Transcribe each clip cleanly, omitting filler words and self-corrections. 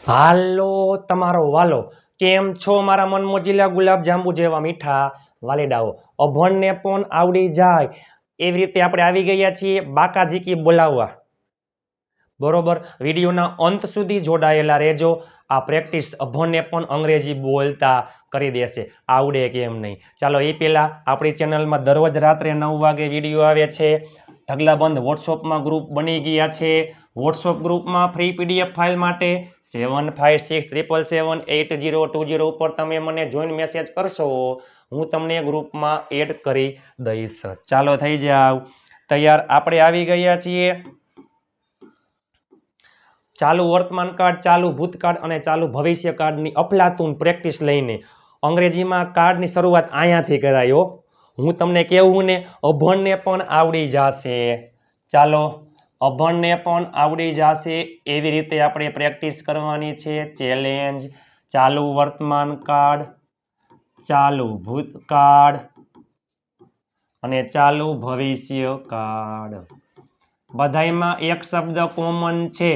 હાલો તમારો વાલો, કેમ છો મારા મનમોજીલા ગુલાબ જાંબુ જેવા મીઠા વાલીડાઓ? અભણને પણ આવડી જાય એવી રીતે આપણે આવી ગયા છીએ બાકાજીકી બોલાવવા. બરોબર, વિડીયોના અંત સુધી જોડાયેલા રહેજો. આ પ્રેક્ટિસ અભણને પણ અંગ્રેજી બોલતા કરી દેશે, આવડે કેમ નહીં. ચાલો એ પહેલા આપણી ચેનલમાં દરરોજ રાત્રે 9 વાગે વિડીયો આવે છે. ઢગલાબંધ વોટ્સઅપમાં ગ્રુપ બની ગયા છે. વોટ્સઅપ ગ્રુપમાં ફ્રી પીડીએફ ફાઇલ માટે 7567778020 ઉપર તમે મને જોઈન મેસેજ કરશો, હું તમને ગ્રુપમાં એડ કરી દઈશ. ચાલો થઈ જાવ તૈયાર. આપણે આવી ગયા છીએ ચાલુ વર્તમાન કાળ, ચાલુ ભૂતકાળ અને ચાલુ ભવિષ્ય કાળની અફલાતુન પ્રેક્ટિસ લઈને. અંગ્રેજીમાં કાળની શરૂઆત અહીંયાથી કરાયો. હું તમને કહેવું ને, અભણને પણ આવડી જશે. ચાલો, અભણને પણ આવડી જશે એવી રીતે આપણે પ્રેક્ટિસ કરવાની છે. ચેલેન્જ: ચાલુ વર્તમાન કાળ, ચાલુ ભૂતકાળ અને ચાલુ ભવિષ્ય કાળ. બધાયમાં એક શબ્દ કોમન છે.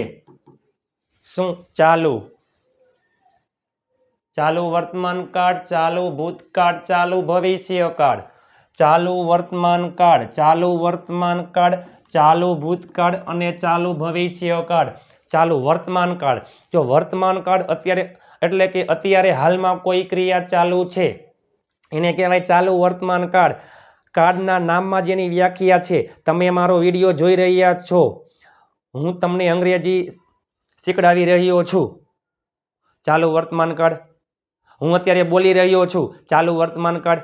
શું? ચાલુ. ચાલુ વર્તમાન કાળ, ચાલુ ભૂતકાળ, ચાલુ ભવિષ્ય કાળ. ચાલુ વર્તમાન કાળ, ચાલુ વર્તમાન કાળ, ચાલુ ભૂતકાળ અને ચાલુ ભવિષ્ય કાળ. ચાલુ વર્તમાન કાળ, જો વર્તમાન કાળ અત્યારે એટલે કે અત્યારે હાલમાં કોઈ ક્રિયા ચાલુ છે એને કહેવાય ચાલુ વર્તમાન કાળ. કાળના નામમાં જેની વ્યાખ્યા છે, તમે મારો વિડીયો જોઈ રહ્યા છો, હું તમને અંગ્રેજી શીખડાવી રહ્યો છું. ચાલુ વર્તમાન કાળ. હું અત્યારે બોલી રહ્યો છું, ચાલુ વર્તમાન કાળ.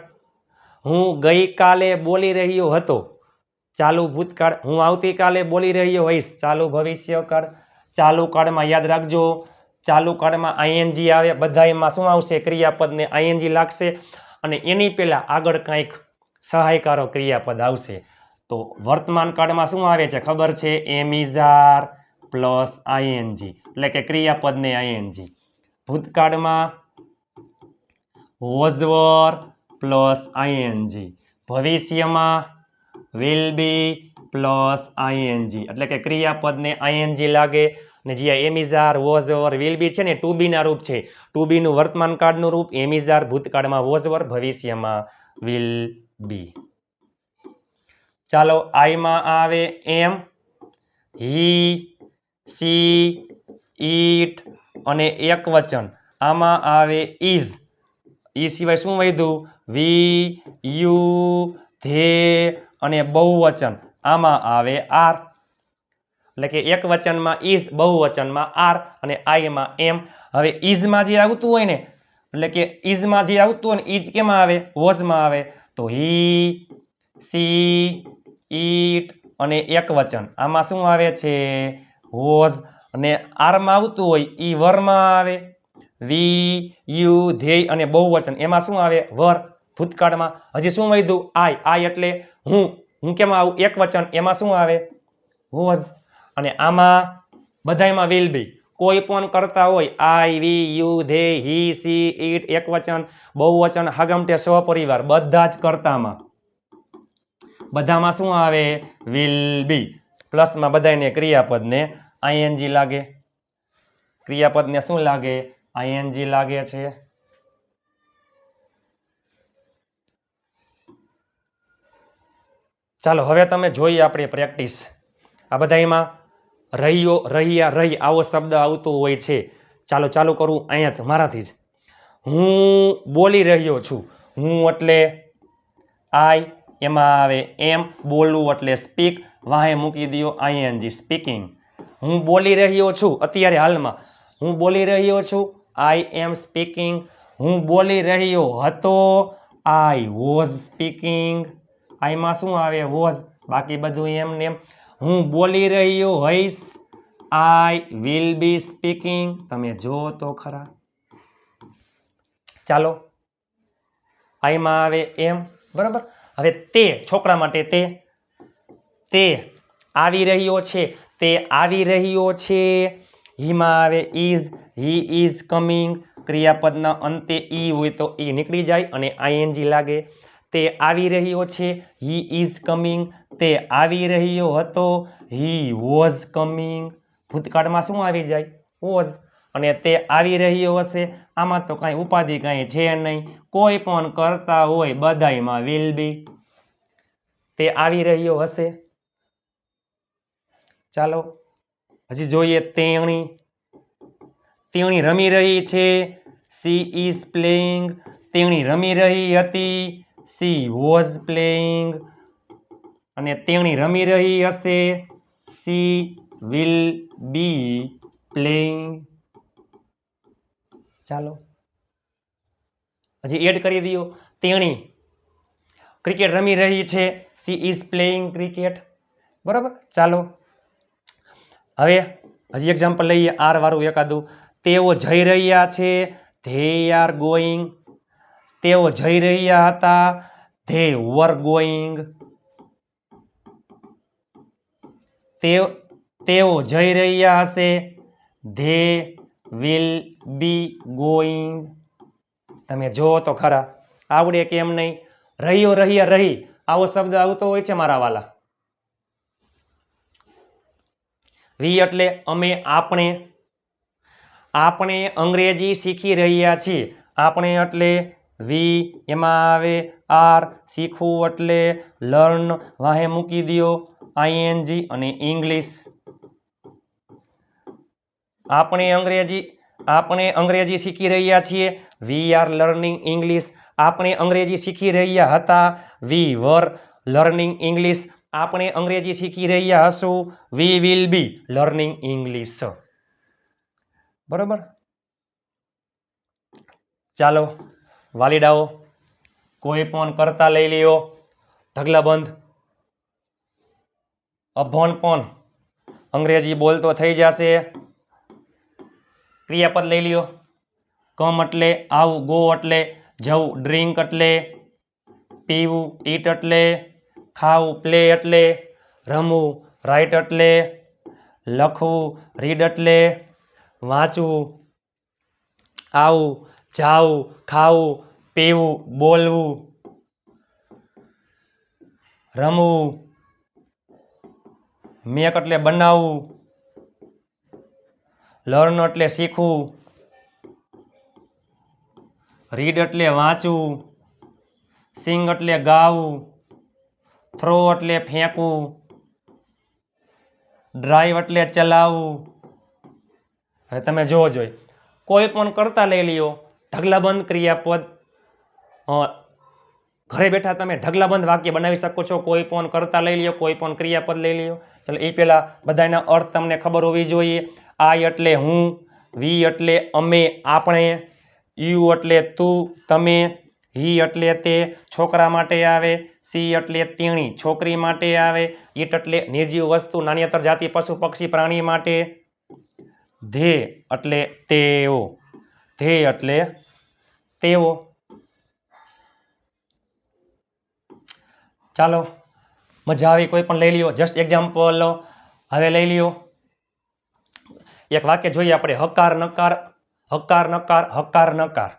હું ગઈકાલે બોલી રહ્યો હતો, ચાલુ ભૂતકાળ. હું આવતીકાલે બોલી રહ્યો હોઈશ, ચાલુ ભવિષ્ય કાળ. ચાલુ કાળમાં યાદ રાખજો, ચાલુ કાળમાં આઈએનજી આવે. બધાયમાં શું આવશે? ક્રિયાપદને આઈએનજી લાગશે અને એની પહેલા આગળ કંઈક સહાયકારો ક્રિયાપદ આવશે. તો વર્તમાન કાળમાં શું આવે છે ખબર છે? Am is are plus ING એટલે કે ક્રિયાપદને આઈએનજી. ભૂતકાળમાં વોઝ વર પ્લસ આઈએનજી. ભવિષ્યમાં વિલ બી પ્લસ આઈએનજી એટલે કે ક્રિયાપદને આઈએનજી લાગે. ને જે am is are, was were, will be છે ને ટુ બી ના રૂપ છે. ટુ બી નું વર્તમાન કાળનું રૂપ એમ ઇઝ આર, ભૂતકાળમાં વોઝ વર, ભવિષ્યમાં વિલ બી. ચાલો, આઈમાં આવે એમ, હી, સી, ઈટ અને એક વચન. આમાં આવે ઇઝ. ઈ સિવાય શું વધ્યું? વી, યુ, ધે અને બહુવચન. આમાં આવે આર. એટલે કે એક વચનમાં ઇઝ, બહુવચનમાં આર અને આઈમાં એમ. હવે ઇઝમાં જે આવતું હોય ને, એટલે કે ઇઝમાં જે આવતું હોય ને, ઇઝ કેમાં આવે? વોઝમાં આવે. તો હી, સી, ઈટ અને એક વચન. આમાં શું આવે છે? વોઝ. અને આરમાં આવતું હોય ઈ વરમાં આવે. વી, યુ, ધ્યેય અને બહુવચન એમાં શું આવે? વર. ભૂતકાળમાં હજી શું વધ્યું? આઈ. આઈ એટલે હું. હું કેમાં આવું? એક વચન. એમાં શું આવે? વોઝ. અને આમાં બધાયમાં વિલ બી. કોઈ પણ કરતા હોય, આઈ, વી, યુ, ધે, હી, સી, ઈટ, એક વચન, બહુવચન, હાગમટે, સહપરિવાર, બધા જ કરતામાં બધામાં શું આવે? Will be. પ્લસમાં બધાયને ક્રિયાપદને આઈએનજી લાગે. ક્રિયાપદને શું લાગે? આઈએનજી લાગે છે. ચાલો હવે તમે જોઈએ આપણે પ્રેક્ટિસ. આ બધાયમાં રહ્યો, રહ્યા, રહી આવો શબ્દ આવતો હોય છે. ચાલો ચાલુ કરું અહીંયાથી મારાથી જ. હું બોલી રહ્યો છું. હું એટલે આઈ, એમાં આવે એમ. બોલવું એટલે સ્પીક, વાહે મૂકી દો આઈએનજી, સ્પીકિંગ. હું બોલી રહ્યો છું અત્યારે હાલમાં. હું બોલી રહ્યો છું, આઈ એમ સ્પીકિંગ. હું બોલી રહ્યો હતો, આઈ વોઝ સ્પીકિંગ. આઈમાં શું આવે? વોઝ. બાકી બધું એમ ને એમ. હું બોલી રહ્યો હોઈશ, આઈ વિલ બી સ્પીકિંગ. તમે જો તો ખરા. ચાલો, આઈમાં આવે એમ. બરાબર. હવે તે, છોકરા માટે તે. તે આવી રહ્યો છે, તે આવી રહ્યો છે. હીમાં આવે ઇઝ, હી ઇઝ કમિંગ. ક્રિયાપદના અંતે ઈ હોય તો ઈ નીકળી જાય અને આઈએનજી લાગે. તે આવી રહ્યો છે, હી ઇઝ કમિંગ. તે આવી રહ્યો હતો, હી વોઝ કમિંગ. ભૂતકાળમાં શું આવી જાય? વોઝ. અને તે આવી રહ્યો હશે. આમાં તો કાંઈ ઉપાધિ કાંઈ છે નહીં. કોઈ પણ કરતા હોય બધાયમાં વિલ બી. તે આવી રહ્યો હશે. ચાલો હજી જોઈએ. તેણી. તેણી રમી રહી છે. She is playing. તેણી રમી રહી હતી. She was playing. અને તેણી રમી રહી હશે. She will B playing. ચાલો હજી એડ કરી દો. તેણી ક્રિકેટ રમી રહી છે. She is playing cricket. બરાબર. ચાલો હવે હજી એક્ઝામ્પલ લઈએ આર વાળું એકાદું. તેઓ જઈ રહ્યા છે. They are going. તેઓ જઈ રહ્યા હતા. They var going. તેઓ જઈ રહ્યા હશે. They will be going. તમે જુઓ તો ખરા આવડે કેમ નહીં. રહ્યો રહ્યા રહી આવો શબ્દ આવતો હોય છે મારા વાલા. વી એટલે અમે આપણે. આપણે અંગ્રેજી શીખી રહ્યા છીએ. આપણે એટલે વી. એમાં આવે આર. શીખવું એટલે લર્ન. વાહે મૂકી દો આઈએનજી અને ઇંગ્લિશ. આપણે અંગ્રેજી શીખી રહ્યા છીએ. We are learning English. આપણે અંગ્રેજી શીખી રહ્યા હતા. We were learning English. આપણે અંગ્રેજી શીખી રહ્યા હશું. We will be learning English. બરોબર. ચાલો વાલીડાઓ કોઈ પણ કરતા લઈ લ્યો. ઢગલાબંધ. અભણ પણ અંગ્રેજી બોલતો થઈ જશે. ક્રિયાપદ લઈ લ્યો. કમ એટલે આવું. ગો એટલે જવું. ડ્રિંક એટલે પીવું. ઈટ એટલે ખાવું. પ્લે એટલે રમવું. રાઇટ એટલે લખવું. રીડ એટલે વાંચવું. આવું. જાવું. ખાવું. પીવું. બોલવું. રમવું. મેક એટલે બનાવવું. લર્ન એટલે શીખવું. રીડ એટલે વાંચવું. સિંગ એટલે ગાવું. થ્રો એટલે ફેંકવું. ડ્રાઈવ એટલે ચલાવવું. હવે તમે જોવો જોઈએ કોઈ પણ કરતા લઈ લ્યો. ઢગલાબંધ ક્રિયાપદ. ઘરે બેઠા તમે ઢગલાબંધ વાક્ય બનાવી શકો છો. કોઈ પણ કરતા લઈ લ્યો. કોઈ પણ ક્રિયાપદ લઈ લ્યો. ચાલો એ પહેલા બધાના અર્થ તમને ખબર હોવી જોઈએ. આઈ એટલે હું. વી એટલે અમે આપણે. યુ એટલે તું તમે. હી એટલે તે છોકરા માટે આવે. સી એટલે તેણી છોકરી માટે આવે. ઈટ એટલે નિર્જીવ વસ્તુ નાન્યતર જાતિ પશુ પક્ષી પ્રાણી માટે. ધે એટલે તેઓ. ધે એટલે તેઓ. ચાલો મજા આવી. કોઈ પણ લઈ લ્યો. જસ્ટ એક્ઝામ્પલ હવે લઈ લ્યો. એક વાક્ય જોઈએ આપણે. હકાર નકાર. હકાર નકાર. હકાર નકાર.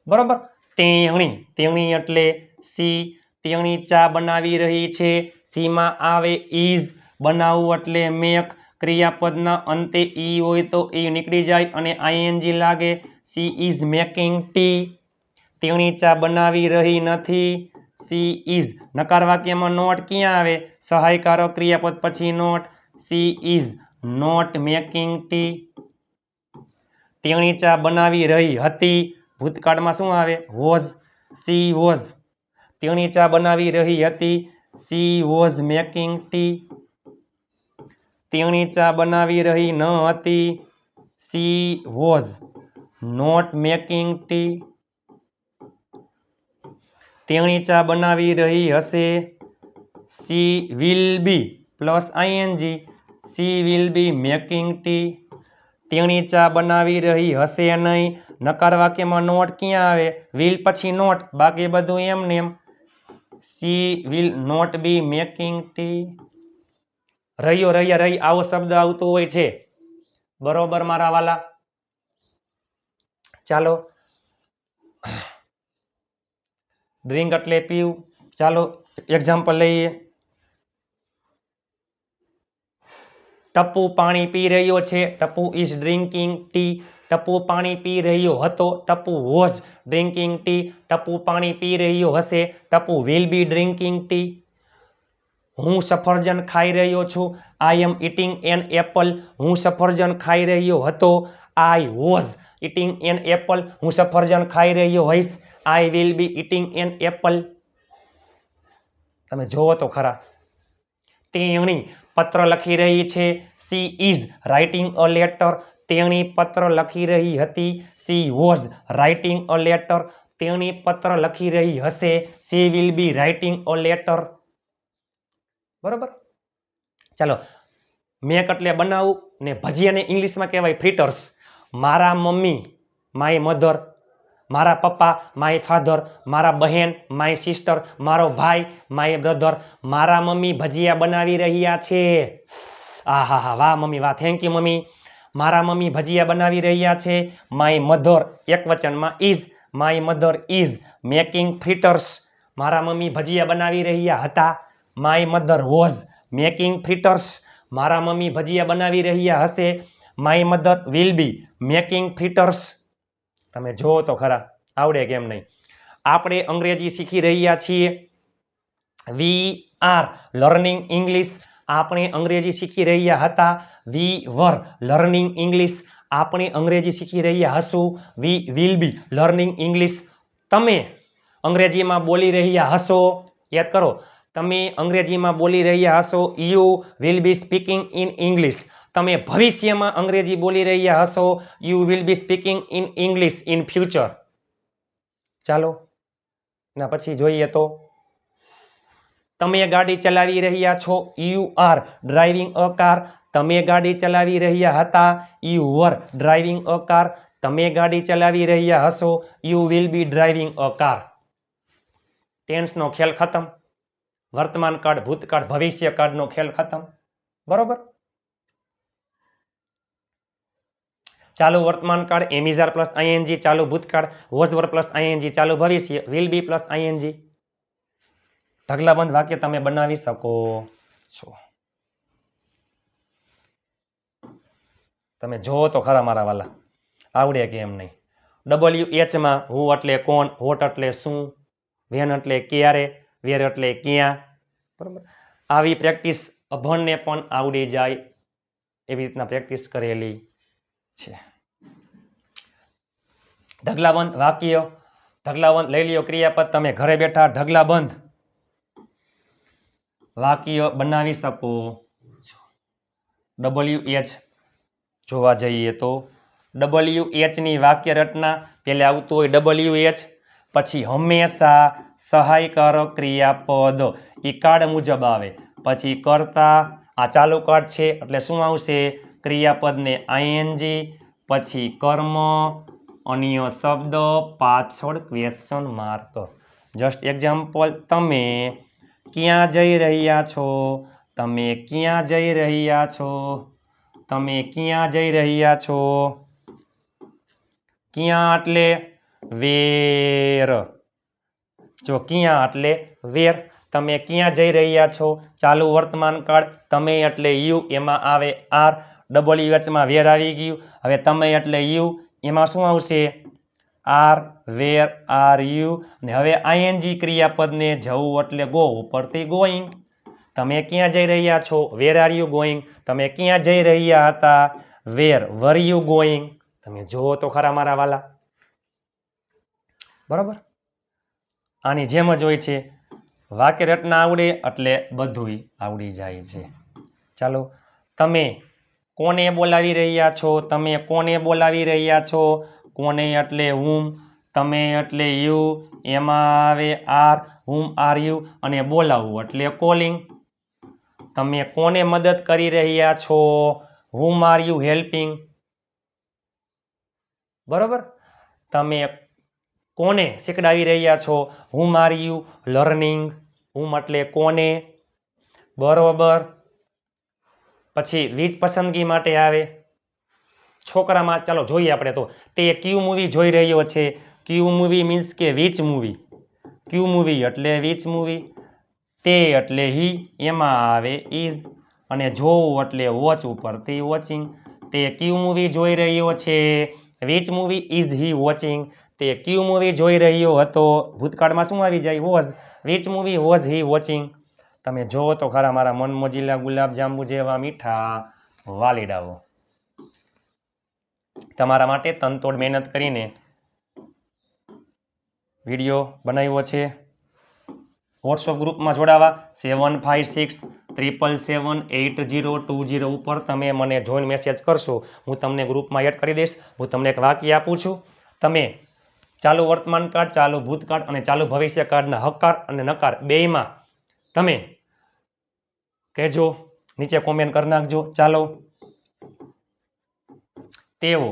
બરોબર. તેણી. તેણી એટલે સી. તેણી ચા બનાવી રહી છે. સીમાં આવે ઇઝ. બનાવવું એટલે મેક. ક્રિયાપદના અંતે ઈ હોય તો ઈ નીકળી જાય અને આઈએનજી લાગે. She is making tea. તેણી ચા બનાવી રહી નથી. She is. નકાર વાક્યમાં નોટ ક્યાં આવે? સહાયકારક ક્રિયાપદ પછી not. She is not making tea. તેણી ચા બનાવી રહી હતી. ભૂતકાળમાં શું આવે? વોઝ. She was. તેણી ચા બનાવી રહી હતી. She was making tea. તેણી ચા બનાવી રહી ન હતી. She was not making tea. તેણી ચા બનાવી રહી હશે. She will be plus ING. She will be making tea. તેણી ચા બનાવી રહી હશે નહીં. નકાર વાક્યમાં નોટ ક્યાં આવે? વિલ પછી નોટ. બાકી બધું એમને એમ. She will not be making tea. રહ્યો રહ્યા રહી આવો શબ્દ આવતો હોય છે. બરોબર મારા વાલા. ચાલો ડ્રિંક એટલે પીવું. ચાલો એક્ઝામ્પલ લઈએ. ટપ્પુ પાણી પી રહ્યો છે. Tapu is drinking T. Tapu પાણી પી રહ્યો હતો. Tapu was drinking T. Tapu પાણી પી રહ્યો હશે. Tapu will be drinking T. હું સફરજન ખાઈ રહ્યો છું. આઈ એમ ઇટિંગ એન એપલ. હું સફરજન ખાઈ રહ્યો હતો. I was eating an apple. હું સફરજન ખાઈ રહ્યો હોઈશ. I will be eating an apple. તમે જોવો તો ખરા. તેણી પત્ર લખી રહી છે. She is writing a letter. તેણી પત્ર લખી રહી હતી. She was writing a letter. તેણી પત્ર લખી રહી હશે. She will B writing a letter. બરોબર. ચાલો, મેક એટલે બનાવવું ને ભજીયાને ઇંગ્લિશમાં કહેવાય ફ્રીટર્સ. મારા મમ્મી માય મધર. મારા પપ્પા માય ફાધર. મારા બહેન માય સિસ્ટર. મારો ભાઈ માય બ્રધર. મારા મમ્મી ભજીયા બનાવી રહ્યા છે. હા હા, વાહ મમ્મી વાહ, થેન્ક યુ મમ્મી. મારા મમ્મી ભજીયા બનાવી રહ્યા છે. માય મધર એક વચનમાં is. My mother is making fritters. મારા મમ્મી ભજીયા બનાવી રહ્યા હતા. My mother was making fritters. મારા મમ્મી ભજીયા બનાવી રહ્યા હશે. My mother will be making fritters. તમે જુઓ તો ખરા, આવડે કેમ નહીં. આપણે અંગ્રેજી શીખી રહ્યા છીએ. We are learning English. આપણે અંગ્રેજી શીખી રહ્યા હતા. We were learning English. આપણે અંગ્રેજી શીખી રહ્યા હશું. We will be learning English. તમે અંગ્રેજીમાં બોલી રહ્યા હશો. યાદ કરો, તમે અંગ્રેજીમાં બોલી રહ્યા હશો. You will B speaking in English. તમે ભવિષ્યમાં અંગ્રેજી બોલી રહ્યા હશો. You will B speaking in English in future. ચાલો, ના પછી જોઈએ તો તમે ગાડી ચલાવી રહ્યા છો. You are driving a car. તમે ગાડી ચલાવી રહ્યા હતા. You were driving a car. તમે ગાડી ચલાવી રહ્યા હશો. You will be driving a car. ટેન્સનો ખેલ ખતમ. વર્તમાન કાળ, ભૂતકાળ, ભવિષ્ય કાળનો ખેલ ખતમ. બરોબર. ચાલુ વર્તમાન કાળ એમિઝાર પ્લસ આઈએનજી ચાલુ ભૂતકાળ. વોઝ પ્લસ આઈએનજી ચાલુ ભવિષ્ય. Will be plus ING. ઢગલાબંધ વાક્ય તમે બનાવી શકો છો. તમે જોવો તો ખરા મારા વાલા, આવડે કે એમ નહીં. WH માં હું એટલે કોણ, વોટ એટલે શું, વેન એટલે ક્યારે, વેર એટલે ક્યાં. બરોબર. આવી પ્રેક્ટિસ અભણને પણ આવડી જાય એવી રીતના પ્રેક્ટિસ કરેલી છે. ઢગલાબંધ વાક્ય. ઢગલાબંધ લઈ લ્યો ક્રિયાપદ. તમે ઘરે બેઠા ઢગલાબંધ વાક્ય બનાવી શકો છો. WH જોવા જઈએ તો WH ની વાક્ય રચના પહેલા આવતું હોય WH, પછી હંમેશા સહાયકારક ક્રિયાપદ એ કાર્ડ મુજબ આવે. પછી કરતા, આ ચાલુ કાર્ડ છે એટલે શું આવશે? ક્રિયાપદને આઈએનજી, પછી કર્મ, અન્ય શબ્દ, પાછળ ક્વેશ્ચન માર્ક. જસ્ટ એક્ઝામ્પલ, તમે ક્યાં જઈ રહ્યા છો? તમે ક્યાં જઈ રહ્યા છો? તમે ક્યાં જઈ રહ્યા છો? ક્યાં એટલે વેર. જો ક્યાં એટલે વેર. તમે ક્યાં જઈ રહ્યા છો? ચાલુ વર્તમાન કાળ. તમે એટલે યુ, એમાં આવે આર. WH માં વેર આવી ગયું. હવે તમે એટલે યુ, એમાં શું આવશે? Are, where are you. ને હવે આઈએનજી ક્રિયાપદને જવું એટલે ગો, ઉપરથી ગોઈંગ. તમે ક્યાં જઈ રહ્યા છો? વેર આર યુ ગોઈંગ. તમે ક્યાં જઈ રહ્યા હતા? વેર વર યુ ગોઈંગ. તમે જુઓ તો ખરા મારા વાલા. બરોબર. આની જેમ જ હોય છે. વાક્ય રચના આવડે એટલે બધુંય આવડી જાય છે. ચાલો, તમે કોને બોલાવી રહ્યા છો? તમે કોને બોલાવી રહ્યા છો? કોને એટલે હુમ, તમે એટલે યુ, એમાં આવે આર, હુમ આર યુ, અને બોલાવવું એટલે કોલિંગ. તમે કોને મદદ કરી રહ્યા છો? હુમ આર યુ હેલ્પિંગ. બરોબર. તમે કોને શીખડાવી રહ્યા છો? હુમ આર યુ લર્નિંગ. હુમ એટલે કોને. બરોબર. પછી વીજ પસંદગી માટે આવે. છોકરામાં ચાલો જોઈએ આપણે તો. તે ક્યુ મૂવી જોઈ રહ્યો છે. ક્યુ મૂવી મીન્સ કે વિચ મૂવી. ક્યુ મૂવી એટલે વિચ મૂવી. તે એટલે હી, એમાં આવે ઇઝ, અને જોવું એટલે વોચ, ઉપરથી વોચિંગ. તે ક્યુ મૂવી જોઈ રહ્યો છે. Which movie is he watching, તે ક્યુ મૂવી જોઈ રહ્યો હતો, ભૂતકાળમાં શું આવી જાય was, which movie was he watching. તમે જોવો તો ખરા મારા મન મોજીલા ગુલાબ જાંબુ જેવા મીઠા વાલીડાઓ. તમારા માટે તનતોડ મહેનત કરીને વિડીયો બનાવ્યો છે. વોટ્સઅપ ગ્રુપમાં જોડાવા 7567778020 ઉપર તમે મને જોઈન મેસેજ કરશો, હું તમને ગ્રુપમાં એડ કરી દઈશ. હું તમને એક વાક્ય આપું છું, તમે ચાલુ વર્તમાન કાળ, ચાલુ ભૂતકાળ અને ચાલુ ભવિષ્ય કાળના હકાર અને નકાર બેયમાં તમે કહેજો, નીચે કોમેન્ટ કરી નાખજો. ચાલો, તેઓ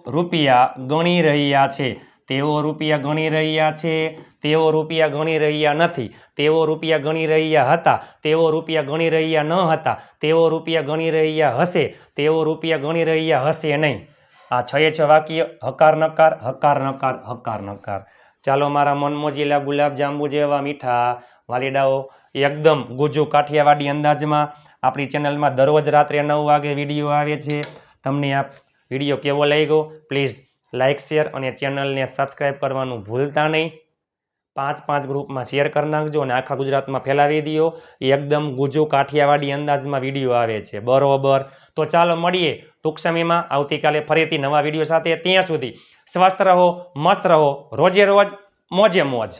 રૂપિયા ગણી રહ્યા છે, તેઓ રૂપિયા ગણી રહ્યા છે, તેઓ રૂપિયા ગણી રહ્યા નથી, તેઓ રૂપિયા ગણી રહ્યા હતા, તેઓ રૂપિયા ગણી રહ્યા ન હતા, તેઓ રૂપિયા ગણી રહ્યા હશે, તેઓ રૂપિયા ગણી રહ્યા હશે નહીં. આ 6 વાક્ય હકાર નકાર હકાર નકાર હકાર નકાર. ચાલો મારા મનમોજીલા ગુલાબ જાંબુ જેવા મીઠા વાલીડાઓ, એકદમ ગુજુ કાઠિયાવાડી અંદાજમાં આપણી ચેનલમાં દરરોજ રાત્રે 9 વાગે વિડીયો આવે છે. તમને આ વિડીયો કેવો લાગ્યો પ્લીઝ લાઇક શેર અને ચેનલને સબસ્ક્રાઈબ કરવાનું ભૂલતા નહીં. 5 ગ્રુપમાં શેર કરી નાખજો અને આખા ગુજરાતમાં ફેલાવી દો. એકદમ ગુજુ કાઠિયાવાડી અંદાજમાં વિડીયો આવે છે, બરોબર. તો ચાલો મળીએ ટૂંક સમયમાં આવતીકાલે ફરીથી નવા વિડીયો સાથે. ત્યાં સુધી સ્વસ્થ રહો, મસ્ત રહો, રોજે રોજ મોજે મોજ.